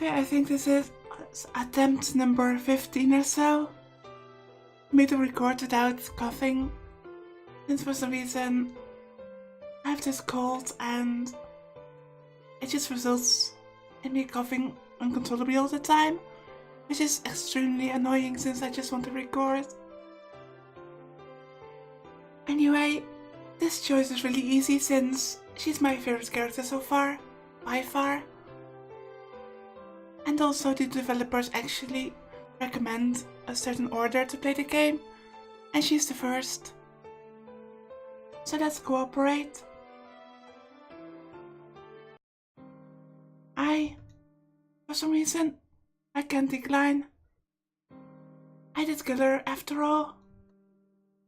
Okay, I think this is attempt number 15 or so. Me to record without coughing. Since for some reason I have this cold and it just results in me coughing uncontrollably all the time, which is extremely annoying since I just want to record. Anyway, this choice is really easy since she's my favorite character so far, by far. And also the developers actually recommend a certain order to play the game, and she's the first. So let's cooperate. For some reason, I can't decline. I did kill her after all.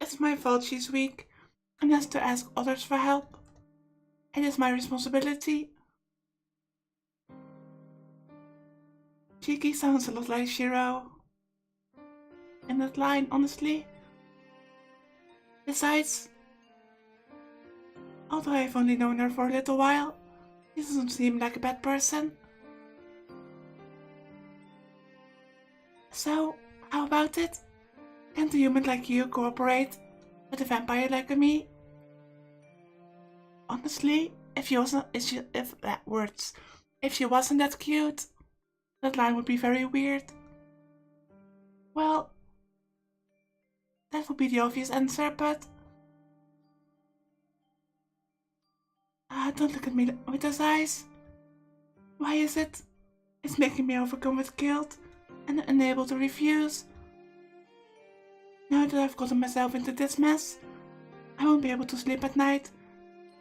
It's my fault she's weak and has to ask others for help. It is my responsibility. Cheeky sounds a lot like Shiro in that line, honestly. Besides, although I've only known her for a little while, she doesn't seem like a bad person. So, how about it? Can't a human like you cooperate with a vampire like me? Honestly, if she wasn't that cute, that line would be very weird. Well, that would be the obvious answer, but don't look at me with those eyes. Why is it? It's making me overcome with guilt and unable to refuse. Now that I've gotten myself into this mess, I won't be able to sleep at night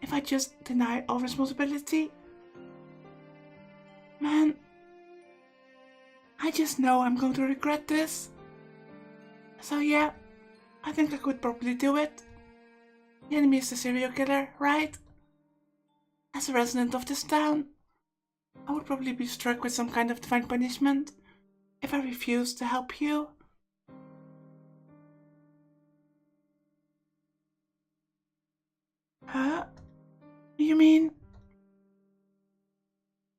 if I just deny all responsibility. Man, I just know I'm going to regret this. So yeah, I think I could probably do it. The enemy is the serial killer, right? As a resident of this town, I would probably be struck with some kind of divine punishment if I refused to help you. Huh? You mean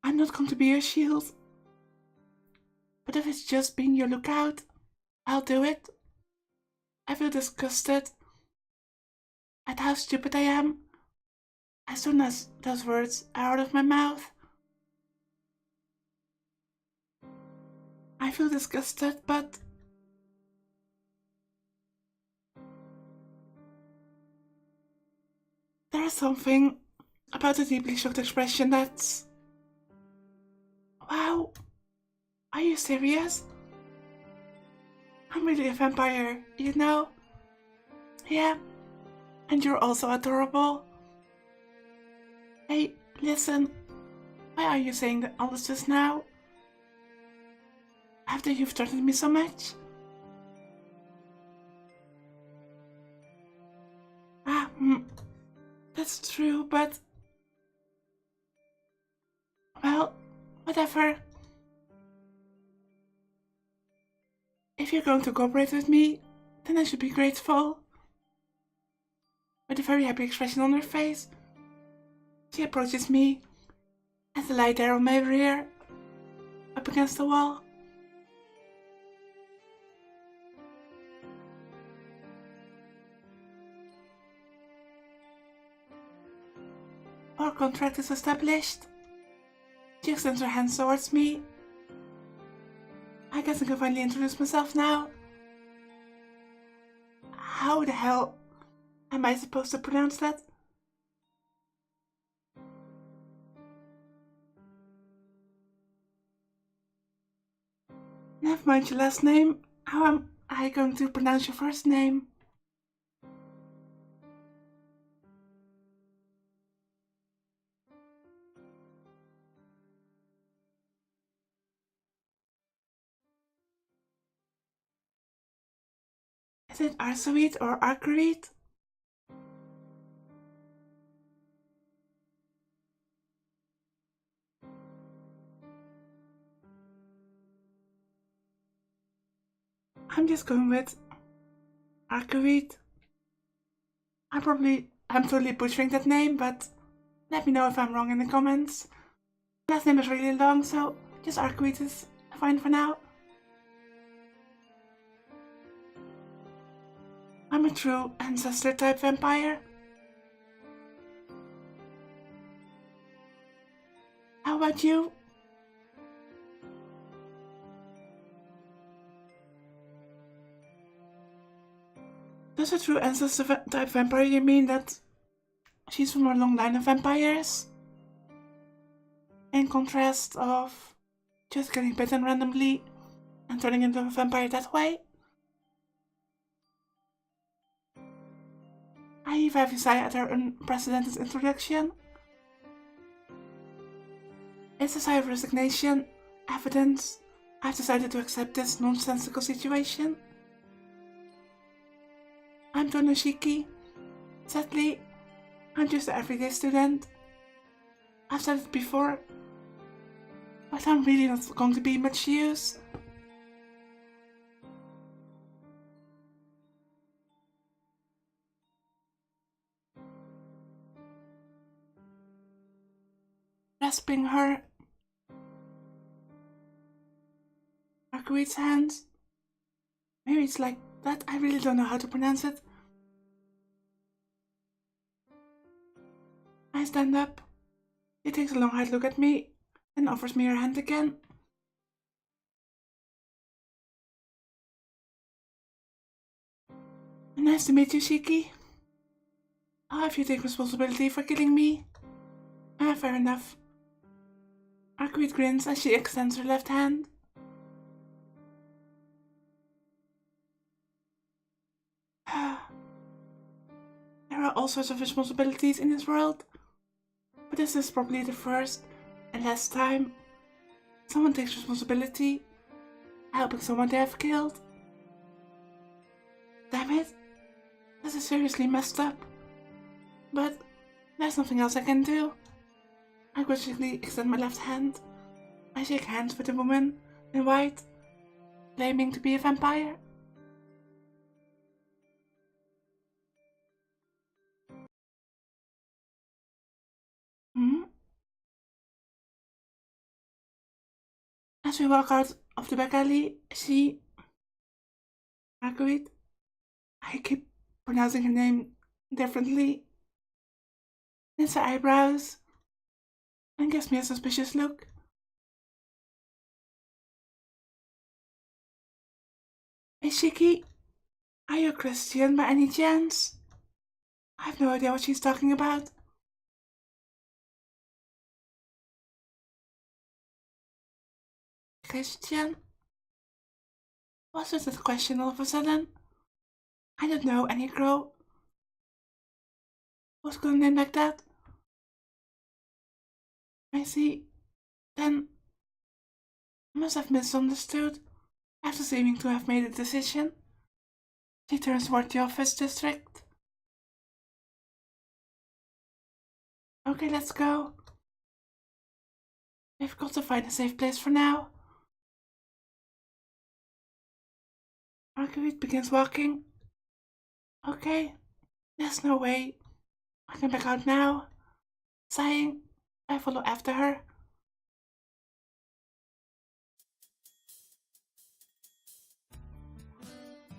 I'm not going to be your shield? But if it's just being your lookout, I'll do it. I feel disgusted at how stupid I am as soon as those words are out of my mouth. I feel disgusted, but there is something about the deeply shocked expression that's... Wow, are you serious? I'm really a vampire, you know? Yeah, and you're also adorable. Hey, listen, why are you saying all this just now? After you've threatened me so much? That's true, but... Well, whatever. If you're going to cooperate with me, then I should be grateful. With a very happy expression on her face, she approaches me as I lie there on my rear, up against the wall. Our contract is established. She extends her hands towards me. I guess I can finally introduce myself now. How the hell am I supposed to pronounce that? Never mind your last name. How am I going to pronounce your first name? Is it Arsuit or Arcuit? I'm just going with Arcuit. I'm totally butchering that name, but let me know if I'm wrong in the comments. Last name is really long, so Just Arcuit is fine for now. I'm a true ancestor-type vampire. How about you? Does a true ancestor-type vampire mean that she's from a long line of vampires? In contrast of just getting bitten randomly and turning into a vampire that way? I heave a sigh at her unprecedented introduction. It's a sigh of resignation, evidence I've decided to accept this nonsensical situation. I'm Tonoshiki. Sadly, I'm just an everyday student. I've said it before, but I'm really not going to be much use. Grasping her Marguerite's hands. Maybe it's like that, I really don't know how to pronounce it. I stand up. She takes a long hard look at me and offers me her hand again. Nice to meet you, Shiki. I'll have you take responsibility for killing me. Fair enough. Marguerite grins as she extends her left hand. There are all sorts of responsibilities in this world, but this is probably the first and last time someone takes responsibility helping someone they have killed. Damn it, this is seriously messed up, but there's nothing else I can do. I graciously extend my left hand. I shake hands with the woman in white, claiming to be a vampire. As we walk out of the back alley, she... Marguerite? I keep pronouncing her name differently. Knits her eyebrows and gives me a suspicious look. Hey Shiki, are you a Christian by any chance? I have no idea what she's talking about. Christian? What's with that question all of a sudden? I don't know any girl who's got a name like that. I see. Then I must have misunderstood after seeming to have made a decision. She turns toward the office district. Okay, let's go. We've got to find a safe place for now. Marguerite begins walking. Okay, there's no way I can back out now. Sighing, I follow after her.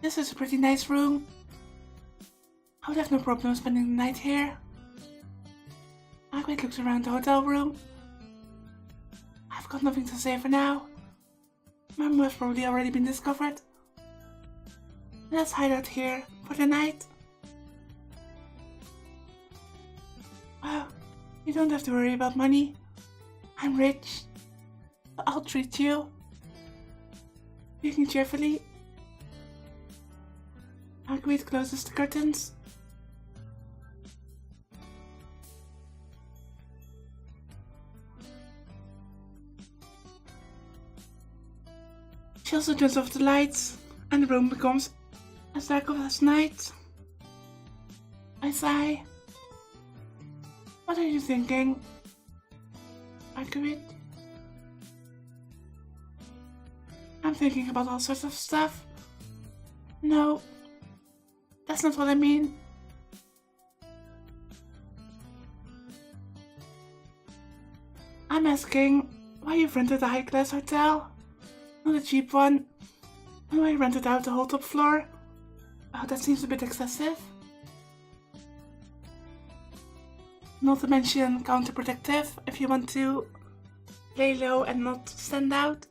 This is a pretty nice room. I would have no problem spending the night here. Margaret looks around the hotel room. I've got nothing to say for now. My room has probably already been discovered. Let's hide out here for the night. Well, you don't have to worry about money. I'm rich. I'll treat you. Speaking cheerfully, Marguerite closes the curtains. She also turns off the lights, and the room becomes as dark as night. I sigh. What are you thinking, Marguerite? I'm thinking about all sorts of stuff. No, that's not what I mean. I'm asking Why you've rented a high-class hotel? Not a cheap one. And why you rented out the whole top floor? Oh, that seems a bit excessive. Not to mention counterproductive if you want to lay low and not stand out.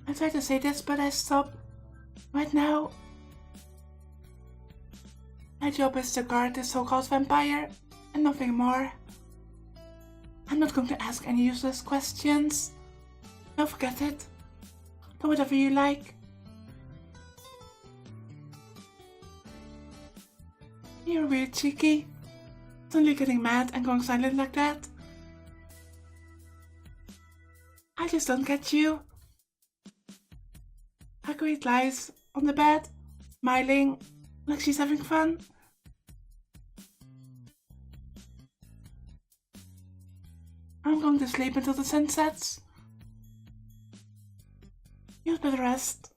I try to say this, but I stop. Right now, my job is to guard this so-called vampire and nothing more. I'm not going to ask any useless questions. No, forget it. Do whatever you like. You're really cheeky. Suddenly getting mad and going silent like that. I just don't get you. Agreed lies on the bed, smiling like she's having fun. I'm going to sleep until the sun sets. You'd better rest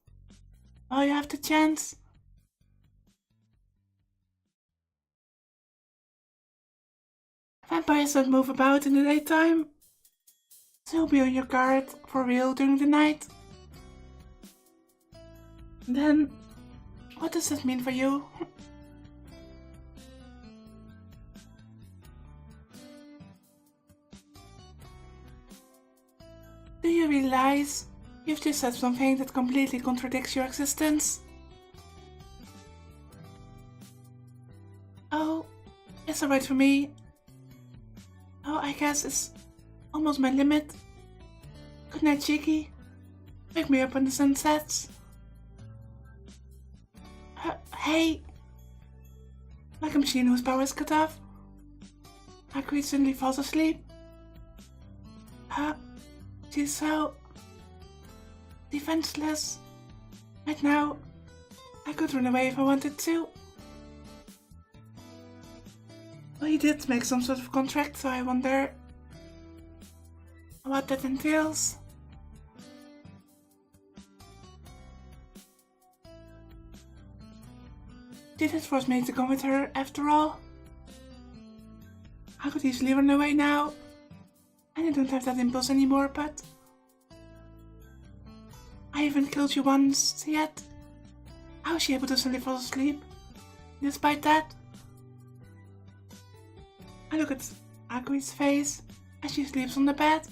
while you have the chance. Vampires don't move about in the daytime, so you'll be on your guard for real during the night. Then, what does that mean for you? Do you realize you've just said something that completely contradicts your existence? Oh, it's alright for me. Oh, I guess it's almost my limit. Good night, cheeky. Wake me up when the sun sets. Hey! Like a machine whose power is cut off. Agreed suddenly falls asleep. She's so defenseless. Right now, I could run away if I wanted to. Well, he did make some sort of contract, so I wonder what that entails. Did it force me to go with her after all? I could easily run away now, and I don't have that impulse anymore, but I haven't killed you once yet. How is she able to suddenly fall asleep? Despite that, I look at Agri's face as she sleeps on the bed.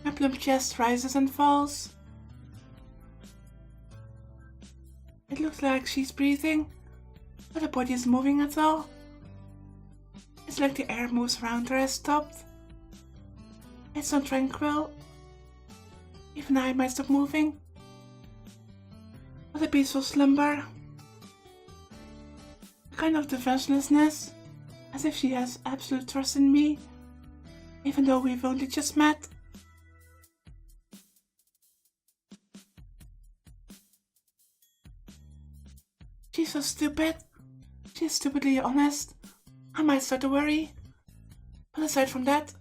My plump chest rises and falls. It looks like she's breathing, but her body isn't moving at all. It's like the air moves around her has stopped. It's so tranquil. Even I might stop moving. What a peaceful slumber. A kind of defenselessness, as if she has absolute trust in me, even though we've only just met. She's so stupid. She's stupidly honest. I might start to worry. But aside from that,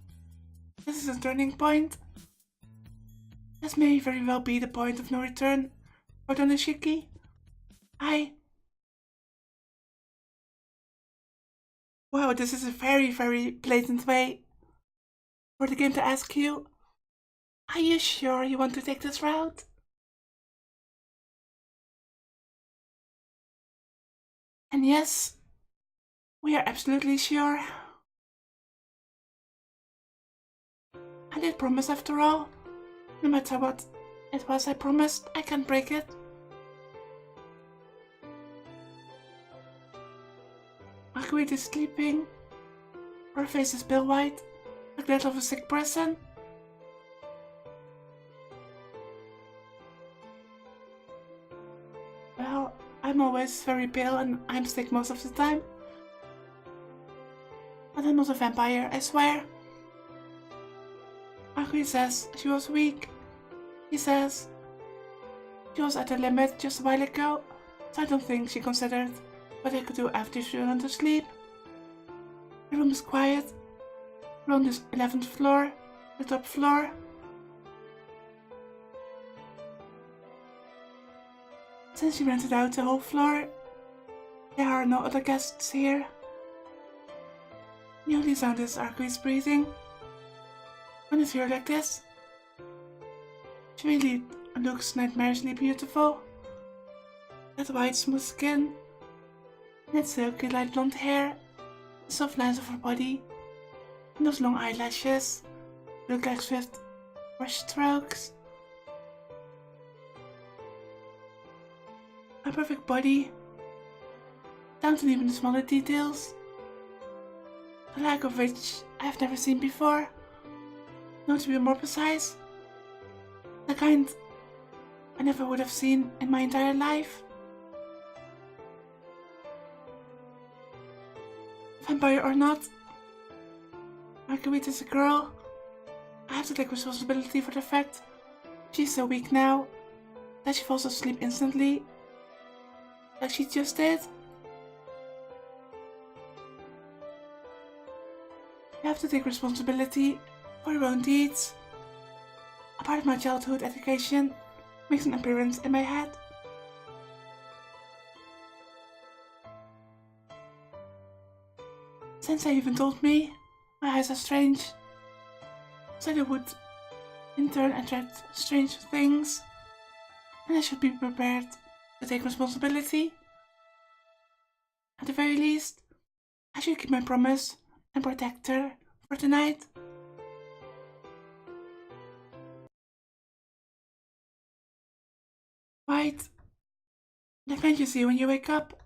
this is a turning point. This may very well be the point of no return for Donishiki. Wow, this is a very, very blatant way for the game to ask you, are you sure you want to take this route? And yes, we are absolutely sure. I did promise after all. No matter what it was I promised, I can't break it. Marguerite is sleeping. Her face is pale white, like that of a sick person. Well, I'm always very pale and I'm sick most of the time. But I'm not a vampire, I swear. Marguerite says she was weak. He says she was at her limit just a while ago, so I don't think she considered what I could do after she went to sleep. The room is quiet. We're on this 11th floor, the top floor. Since she rented out the whole floor, There are no other guests here. The only sound is Arkway's breathing. When it's here like this, she really looks nightmarishly beautiful. That white smooth skin, that silky light blonde hair, the soft lines of her body, and those long eyelashes look like swift brush strokes. A perfect body, down to even the smaller details, the like of which I have never seen before. No, to be more precise, the kind I never would have seen in my entire life. Vampire or not, Marguerite is a girl. I have to take responsibility for the fact she's so weak now that she falls asleep instantly, like she just did. You have to take responsibility for your own deeds. A part of my childhood education makes an appearance in my head. Sensei even told me my eyes are strange, so they would in turn attract strange things, and I should be prepared to take responsibility. At the very least, I should keep my promise and protect her for tonight. White, the kind you see when you wake up,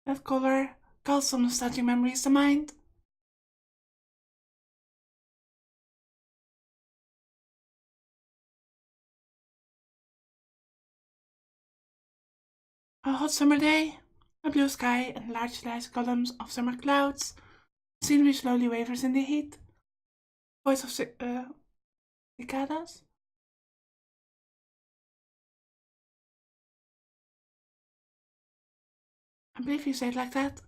that color calls some nostalgic memories to mind. A hot summer day, a blue sky and large sliced columns of summer clouds. Scenery slowly wavers in the heat. Voice of cicadas. I believe you say it like that.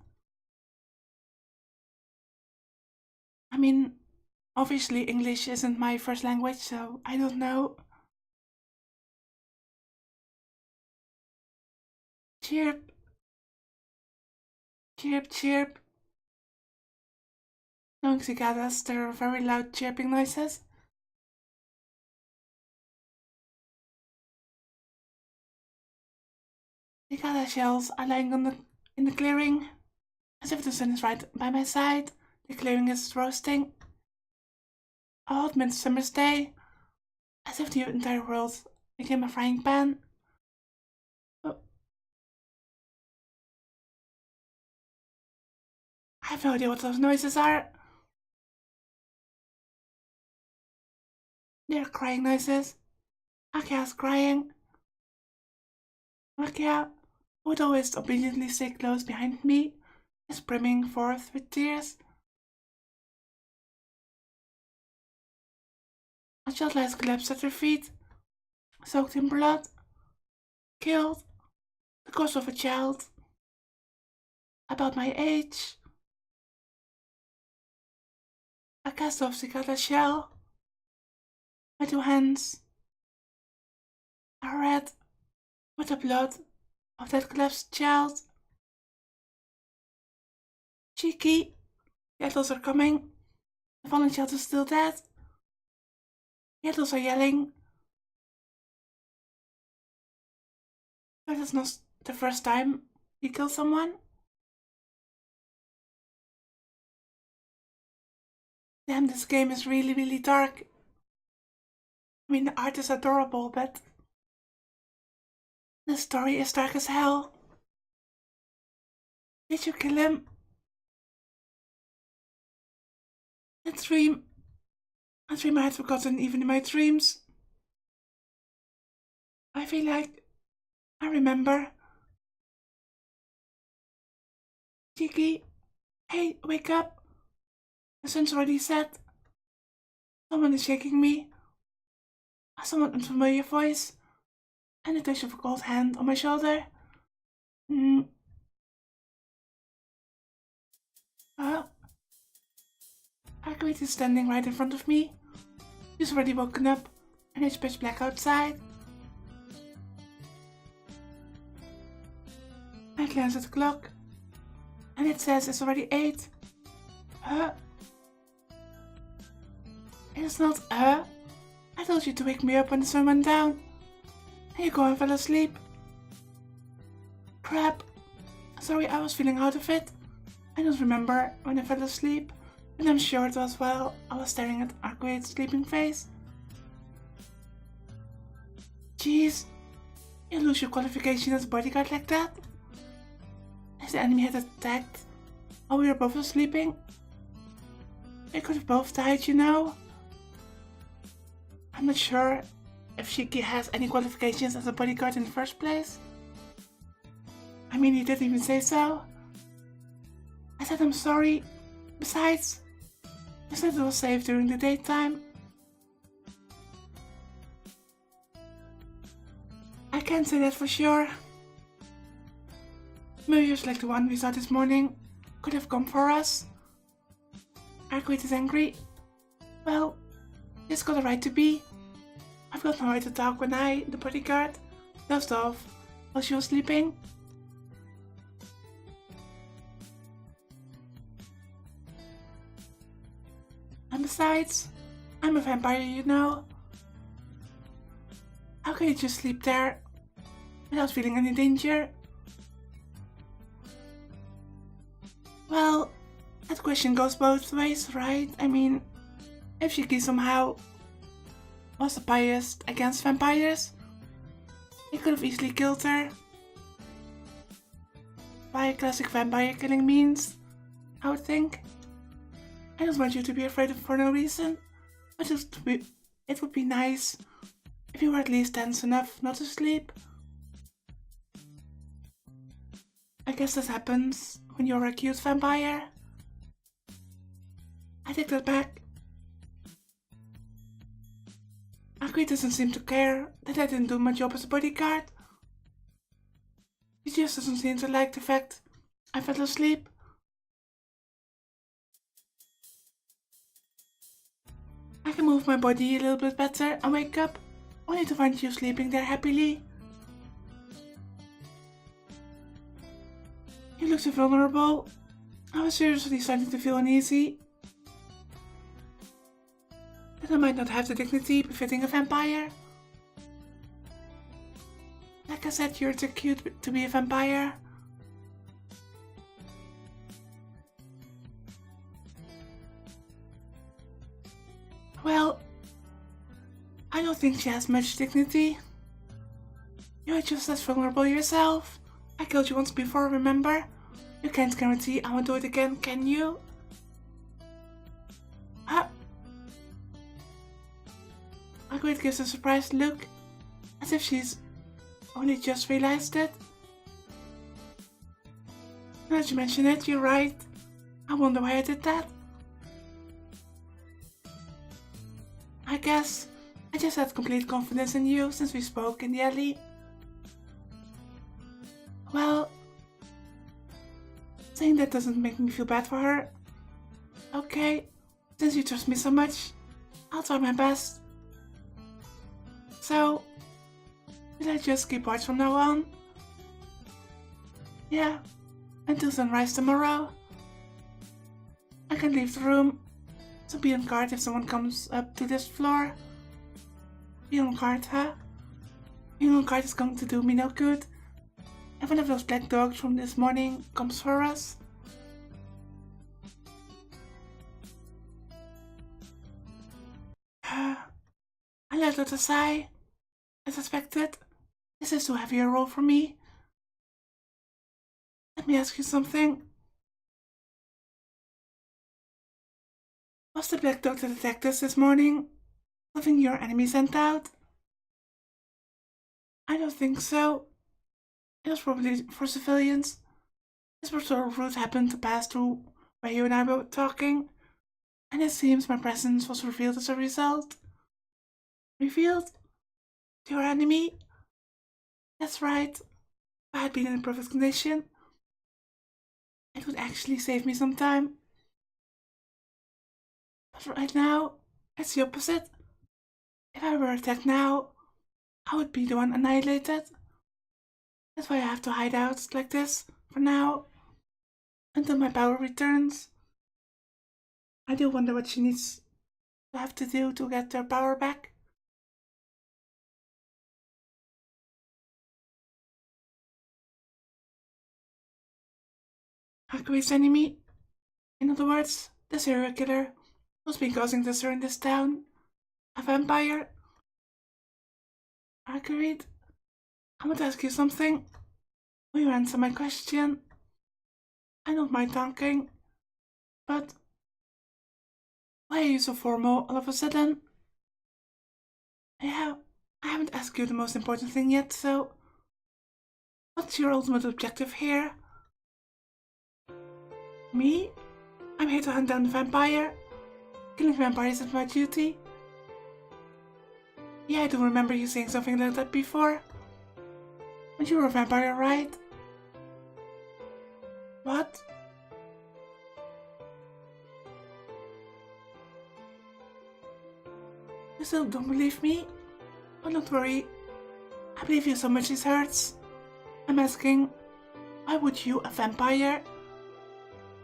I mean, obviously English isn't my first language, so I don't know. Chirp. Chirp, chirp. Knowing cicadas, there are very loud chirping noises. Cicada shells are lying in the clearing, as if the sun is right by my side. The clearing is roasting. A hot midsummer's day, as if the entire world became a frying pan. Oh. I have no idea what those noises are. They're crying noises. Akia's crying. Akia, who would always obediently stay close behind me, is brimming forth with tears. A child lies collapsed at her feet, soaked in blood, killed, the ghost of a child, about my age. A cast off cicada shell. My two hands are red with the blood of that collapsed child. Cheeky, the adults are coming. The fallen child is still dead. The adults are yelling. That is not the first time he killed someone. Damn, this game is really, really dark. I mean, the art is adorable, but the story is dark as hell. Did you kill him? A dream I had forgotten even in my dreams. I feel like I remember. Kiki, hey, wake up. The sun's already set. Someone is shaking me. A somewhat unfamiliar voice, and a touch of a cold hand on my shoulder. Marguerite is standing right in front of me. She's already woken up, and it's pitch black outside. I glance at the clock. And it says it's already 8. Huh? It's not, I told you to wake me up when the sun went down. And you go and fell asleep. Crap. Sorry, I was feeling out of it. I don't remember when I fell asleep, but I'm sure it was while I was staring at Arcue's sleeping face. Jeez, you lose your qualification as a bodyguard like that? If the enemy had attacked while we were both sleeping, we could have both died, you know? I'm not sure if Shiki has any qualifications as a bodyguard in the first place. I mean, he didn't even say so. I said I'm sorry. Besides, you said it was safe during the daytime. I can't say that for sure. Muriel's like the one we saw this morning could have come for us. Arquette is angry. Well, she's got a right to be. I've got no right to talk when I, the bodyguard, dozed off while she was sleeping. And besides, I'm a vampire, you know. How can you just sleep there without feeling any danger? Well, that question goes both ways, right? I mean, if Shiki somehow was biased against vampires, he could have easily killed her. By classic vampire killing means, I would think. I don't want you to be afraid of for no reason, but it would be nice if you were at least tense enough not to sleep. I guess that happens when you're a cute vampire. I take that back. Arquette doesn't seem to care that I didn't do my job as a bodyguard. She just doesn't seem to like the fact I fell asleep. I can move my body a little bit better and wake up, only to find you sleeping there happily. You look so vulnerable. I was seriously starting to feel uneasy. That I might not have the dignity befitting a vampire. Like I said, you're too cute to be a vampire. Well, I don't think she has much dignity. You're just as vulnerable yourself. I killed you once before, remember? You can't guarantee I won't do it again, can you? Huh? Arquette gives a surprised look, as if she's only just realized it. Now that you mention it, you're right. I wonder why I did that. I guess I just had complete confidence in you since we spoke in the alley. Well, saying that doesn't make me feel bad for her. Okay, since you trust me so much, I'll try my best. So, will I just keep watch from now on? Yeah, until sunrise tomorrow. I can leave the room, so be on guard if someone comes up to this floor. Be on guard, huh? Being on guard is going to do me no good. If one of those black dogs from this morning comes for us. I let out a sigh. As expected, this is too heavy a role for me. Let me ask you something. Was the black dog that attacked us this morning something your enemy sent out? I don't think so. It was probably for civilians. This patrol route happened to pass through where you and I were talking, and it seems my presence was revealed as a result. Revealed? To your enemy? That's right. If I had been in a perfect condition, it would actually save me some time. But right now, it's the opposite. If I were attacked now, I would be the one annihilated. That's why I have to hide out like this, for now. until my power returns. I do wonder what she needs to have to do to get her power back. Akui's enemy, in other words, the serial killer, who's been causing disaster in this town. A vampire. Agreed. I want to ask you something. Will you answer my question? I don't mind talking, but why are you so formal all of a sudden? Yeah, I haven't asked you the most important thing yet, so what's your ultimate objective here? Me? I'm here to hunt down the vampire. Killing vampires is my duty. Yeah, I do remember you saying something like that before. But you were a vampire, right? What? You still don't believe me? Oh, don't worry. I believe you so much this hurts. I'm asking, why would you, a vampire,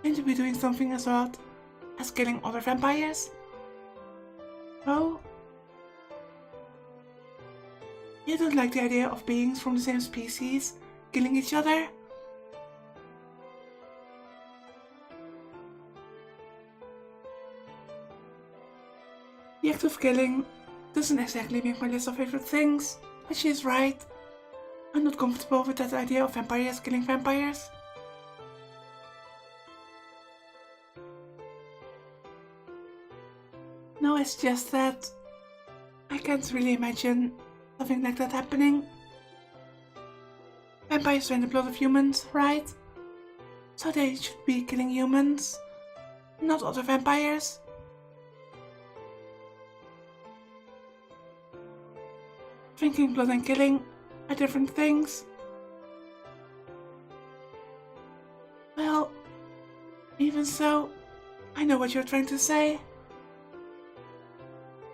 going to be doing something as odd as killing other vampires? Oh? You don't like the idea of beings from the same species killing each other? The act of killing doesn't exactly make my list of favorite things, but she is right. I'm not comfortable with that idea of vampires killing vampires. No, it's just that I can't really imagine something like that happening. Vampires are in the blood of humans, right? So they should be killing humans, not other vampires. Drinking blood and killing are different things. Well, even so, I know what you're trying to say.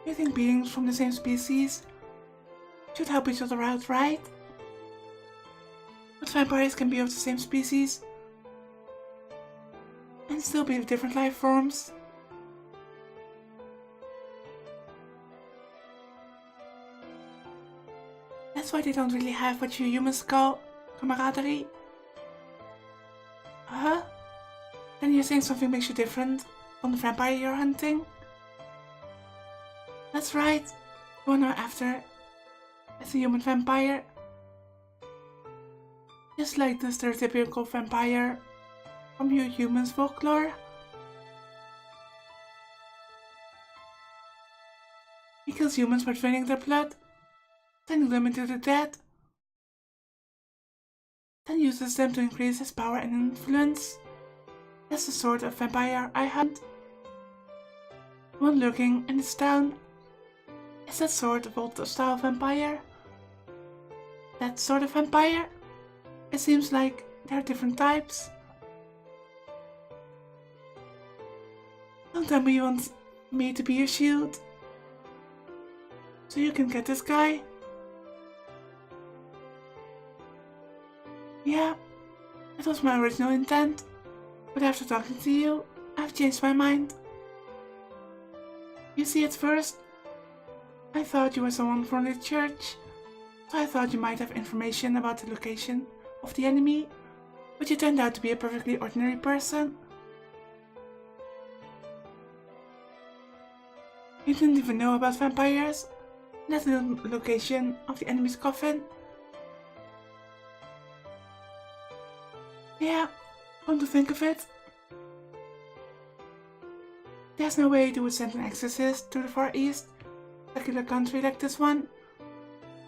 You think beings from the same species should help each other out, right? But vampires can be of the same species and still be of different life forms. That's why they don't really have what you humans call camaraderie. Huh? Then you're saying something makes you different from the vampire you're hunting? That's right. The one I'm after is a human vampire. Just like the stereotypical vampire from your humans' folklore. He kills humans by draining their blood, sending them into the dead, then uses them to increase his power and influence. That's the sort of vampire I hunt. The one lurking in this town is that sort of old-style vampire. That sort of vampire? It seems like there are different types. Don't tell me you want me to be your shield, so you can get this guy. Yeah, that was my original intent, but after talking to you, I've changed my mind. You see, at first, I thought you were someone from the church, so I thought you might have information about the location of the enemy, but you turned out to be a perfectly ordinary person. You didn't even know about vampires, let alone the location of the enemy's coffin. Yeah, come to think of it, there's no way they would send an exorcist to the Far East, a killer country like this one.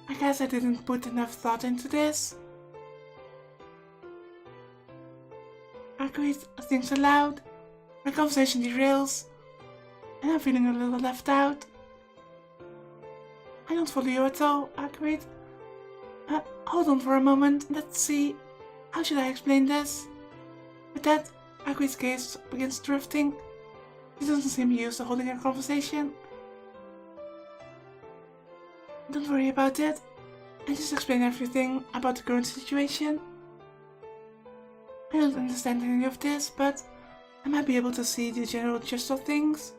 I guess I didn't put enough thought into this. Agreed, things are loud, my conversation derails, and I'm feeling a little left out. I don't follow you at all, Agreed. Hold on for a moment, let's see. How should I explain this? With that, Agreed's gaze begins drifting. He doesn't seem used to holding a conversation. Don't worry about it. I just explain everything about the current situation. I don't understand any of this, but I might be able to see the general gist of things.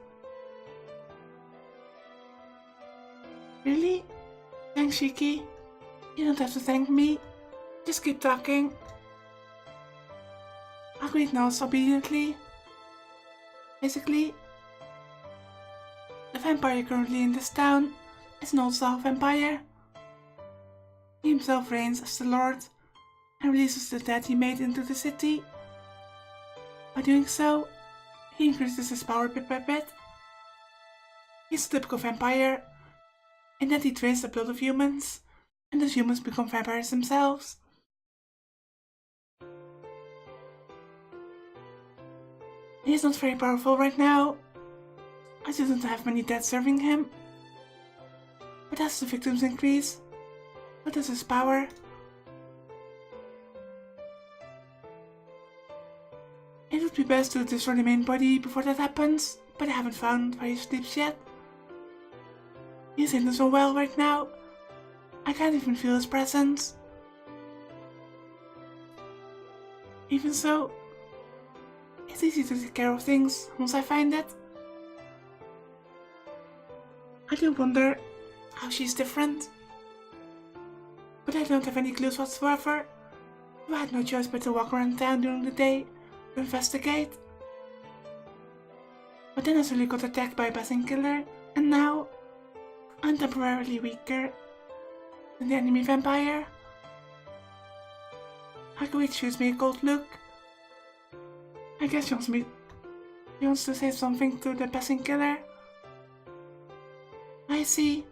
Really? Thanks, Shiki. You don't have to thank me. Just keep talking. Agreed nods obediently. Basically, the vampire currently in this town is an old-style vampire. He himself reigns as the Lord and releases the dead he made into the city. By doing so, he increases his power bit by bit. He's a typical vampire in that he drains the blood of humans, and those humans become vampires themselves. He is not very powerful right now, as he doesn't have many dead serving him. But as the victims increase, so does his power. It would be best to destroy the main body before that happens, but I haven't found where he sleeps yet. He is hidden so well right now, I can't even feel his presence. Even so, it's easy to take care of things once I find it. I do wonder how she's different, but I don't have any clues whatsoever. I had no choice but to walk around town during the day to investigate. But then I suddenly got attacked by a passing killer, and now I'm temporarily weaker than the enemy vampire. Hakuichi shoots me a cold look. I guess she wants to say something to the passing killer. I see.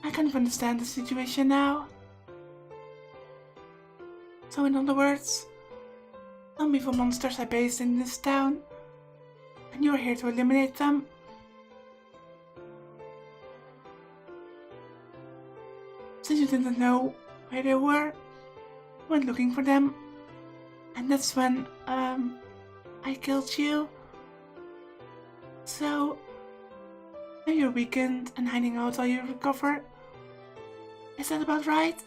I kind of understand the situation now. So in other words, some evil monsters are based in this town, and you are here to eliminate them. Since you didn't know where they were, you went looking for them, and that's when I killed you. So now you're weakened and hiding out while you recover. Is that about right?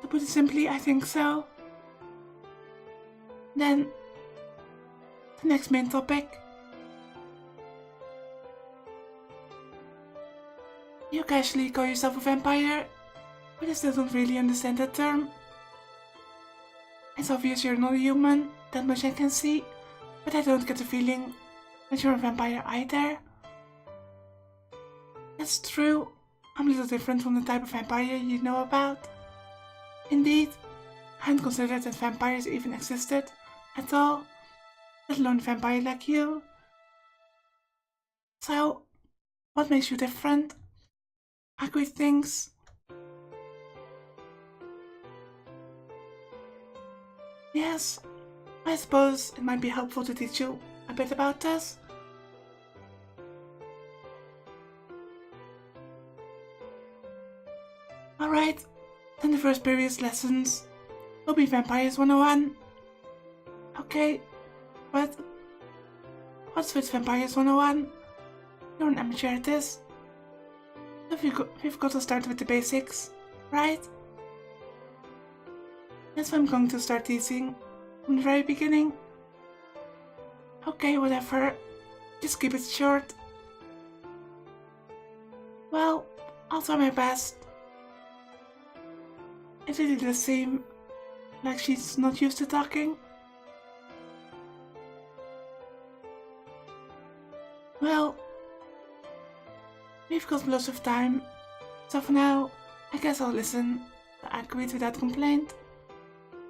To put it simply, I think so. Then, the next main topic. You casually call yourself a vampire, but I still don't really understand that term. It's obvious you're not a human, that much I can see, but I don't get the feeling that you're a vampire either. That's true, I'm a little different from the type of vampire you know about. Indeed, I hadn't considered that vampires even existed at all, let alone a vampire like you. So, what makes you different? Agreed things. Yes, I suppose it might be helpful to teach you a bit about this. Alright, then the first previous lessons will be Vampires 101. Okay, but what's with Vampires 101? You're an amateur at this. So we've got to start with the basics, right? That's why I'm going to start teaching from the very beginning. Okay, whatever. Just keep it short. Well, I'll try my best. It really does seem like she's not used to talking. Well, we've got lots of time, so for now, I guess I'll listen to Agreed without complaint.